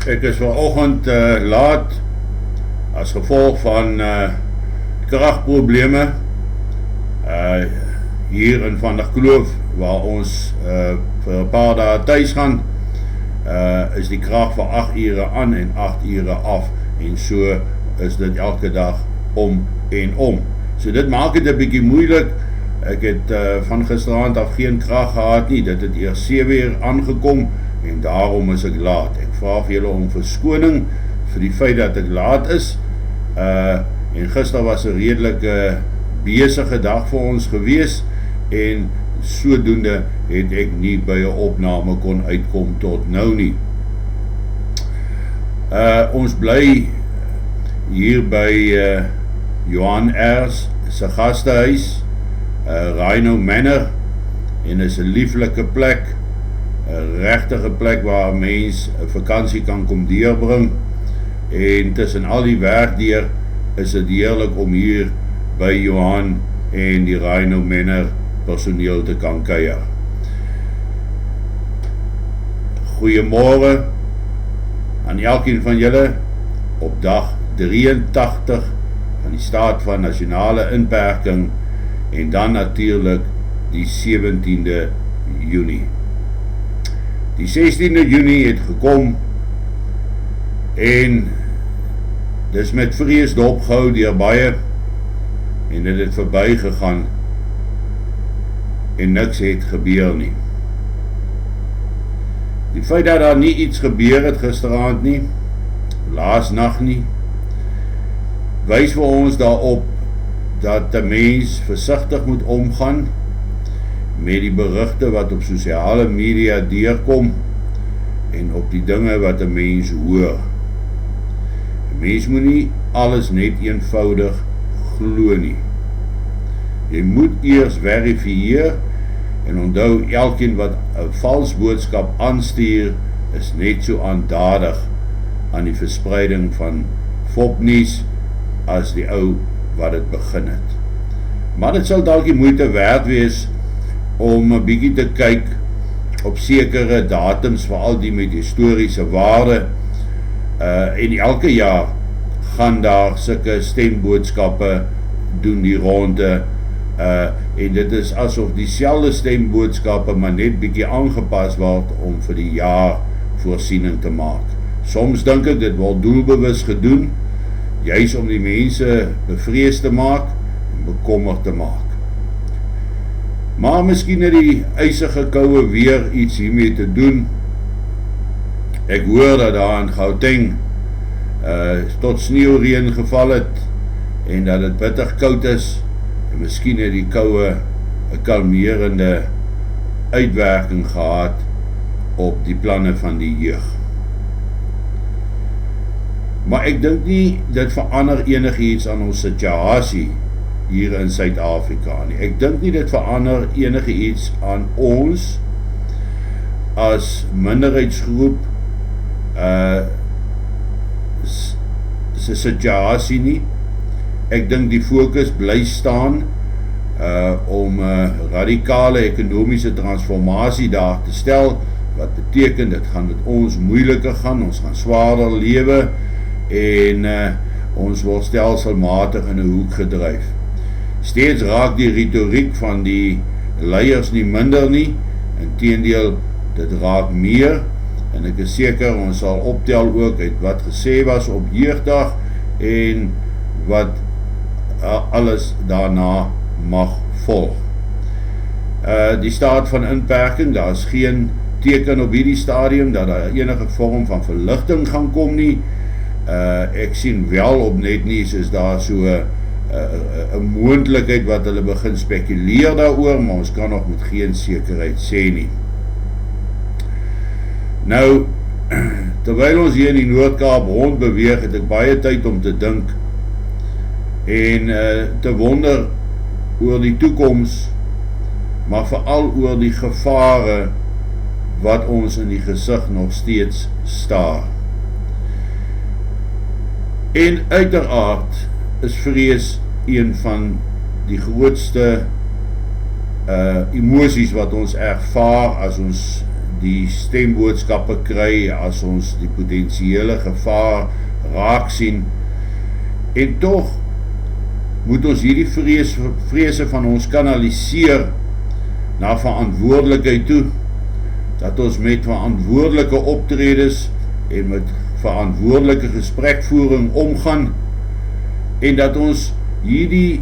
Ek is vanoggend laat as gevolg van kragprobleme hier in Van der Kloof, waar ons vir 'n paar dae tuis gaan, is die krag vir 8 ure aan en 8 ure af, en so is dit elke dag om en om. So dit maak het 'n bietjie moeilik. Ek het van gisterand af geen krag gehad nie, dit het eers 7 uur aangekom, en daarom is ek laat. Ek vra vir julle om verskoning vir die feit dat ek laat is, en gister was 'n redelike besige dag vir ons gewees, en sodoende het ek nie by 'n opname kon uitkom tot nou nie. Ons bly hier by Johan Ers se gastehuis, Rhino Manor, en is 'n lieflike plek, 'n regtige plek waar 'n mens 'n vakansie kan kom deurbring, en tussen al die werk deur is dit heerlik om hier by Johan en die Rhino Manor personeel te kan kuier. Goeiemôre aan elkeen van julle op dag 83 van die staat van nasionale inperking, en dan natuurlik die 17de Junie. Die 16de Junie het gekom, en dis met vrees dopgehou deur baie, en dit het verby gegaan, en niks het gebeur nie. Die feit dat daar nie iets gebeur het gisteraand nie, laasnag nie, wys vir ons daarop dat 'n mens versigtig moet omgaan met die berigte wat op sosiale media deurkom, en op die dinge wat 'n mens hoor. 'n Mens moet nie alles net eenvoudig glo nie. Jy moet eers verifieer, en onthou, elkeen wat 'n vals boodskap aanstuur, is net so aandadig aan die verspreiding van fopnuus as die ou wat dit begin het. Maar dit sal dalk die moeite werd wees om 'n bietjie te kyk op sekere datums, veral die met historiese waarde, en elke jaar gaan daar sulke stemboodskappe doen die ronde, en dit is asof dieselfde stemboodskappe maar net bietjie aangepas word om vir die jaar voorsiening te maak. Soms dink ek dit word doelbewus gedoen, juis om die mense bevrees te maak en bekommerd te maak. Maar miskien het die ysige koue weer iets hiermee te doen. Ek hoor dat daar in Gauteng tot sneeureën geval het, en dat dit bitter koud is, en miskien het die koue 'n kalmerende uitwerking gehad op die planne van die jeug. Maar ek dink nie dit verander enigiets aan ons situasie hier in Suid-Afrika nie. Ek dink nie dit verander enigiets aan ons as minderheidsgroep se situasie nie. Ek dink die fokus bly staan om radikale ekonomiese transformasie daar te stel, wat beteken dit gaan met ons moeiliker gaan, ons gaan swaarder lewe, en ons word stelselmatig in 'n hoek gedryf. Steeds raak die retoriek van die leiers nie minder nie, inteendeel dit raak meer, en ek is seker ons sal optel ook uit wat gesê was op jeugdag, en wat alles daarna mag volg. Die staat van inperking, daar is geen teken op hierdie stadium dat daar enige vorm van verligting gaan kom nie. Ek sien wel op Netnuus is daar so 'n moontlikheid wat hulle begin spekuleer daaroor, maar ons kan nog met geen sekerheid sê nie. Nou, terwyl ons hier in die Noord-Kaap rondbeweeg, het ek baie tyd om te dink en te wonder oor die toekoms, maar veral oor die gevare wat ons in die gesig nog steeds staar. En uiteraard is vrees een van die grootste emosies wat ons ervaar as ons die stemboodskappe kry, as ons die potensiële gevaar raak sien, en tog moet ons hierdie vrese van ons kanaliseer na verantwoordelikheid toe, dat ons met verantwoordelike optredes en met verantwoordelike gesprekvoering omgaan, en dat ons hierdie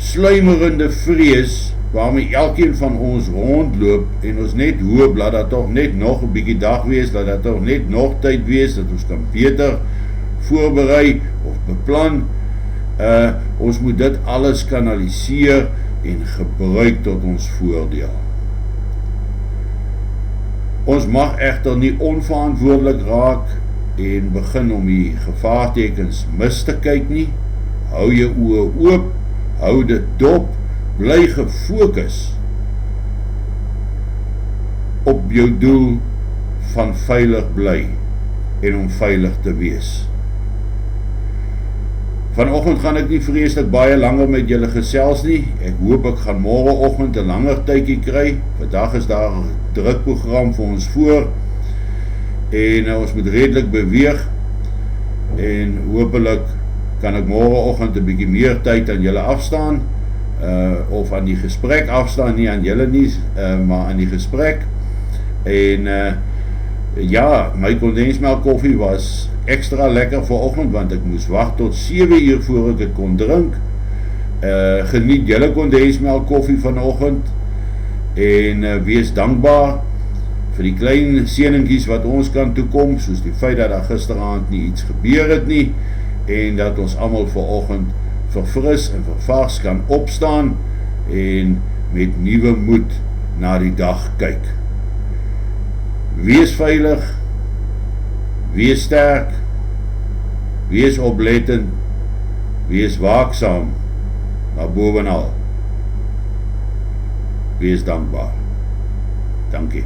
sluimerende vrees waarmee elkeen van ons rondloop, en ons net hoop, laat dat toch net nog 'n bietjie dag wees, laat dat toch net nog tyd wees, dat ons kan beter voorberei of beplan. Ons moet dit alles kanaliseer en gebruik tot ons voordeel. Ons mag egter nie onverantwoordelik raak en begin om die gevaartekens mis te kyk nie. Hou jou oë oop, hou dit dop, bly gefokus op jou doel van veilig bly en om veilig te wees. Vanoggend gaan ek nie vreeslik baie langer met julle gesels nie. Ek hoop ek gaan môreoggend 'n langer tydjie kry. Vandag is daar 'n drukprogram vir ons voor en ons moet redelik beweeg, en hopelik kan ek môreoggend 'n bietjie meer tyd aan julle afstaan, of aan die gesprek afstaan, nie aan julle nie, maar aan die gesprek. En ja, my kondensmelk koffie was extra lekker vanoggend, want ek moes wag tot 7 uur voor ek dit kon drink. Geniet julle kondensmelk koffie vanoggend, en wees dankbaar vir die klein seëningies wat ons kan toekom, soos die feit dat daar gisteraand nie iets gebeur het nie, en dat ons almal vanoggend verfris en vervars kan opstaan en met nuwe moed na die dag kyk. Wees veilig, wees sterk, wees oplettend, wees waaksaam, maar bovenal, wees dankbaar. Dankie.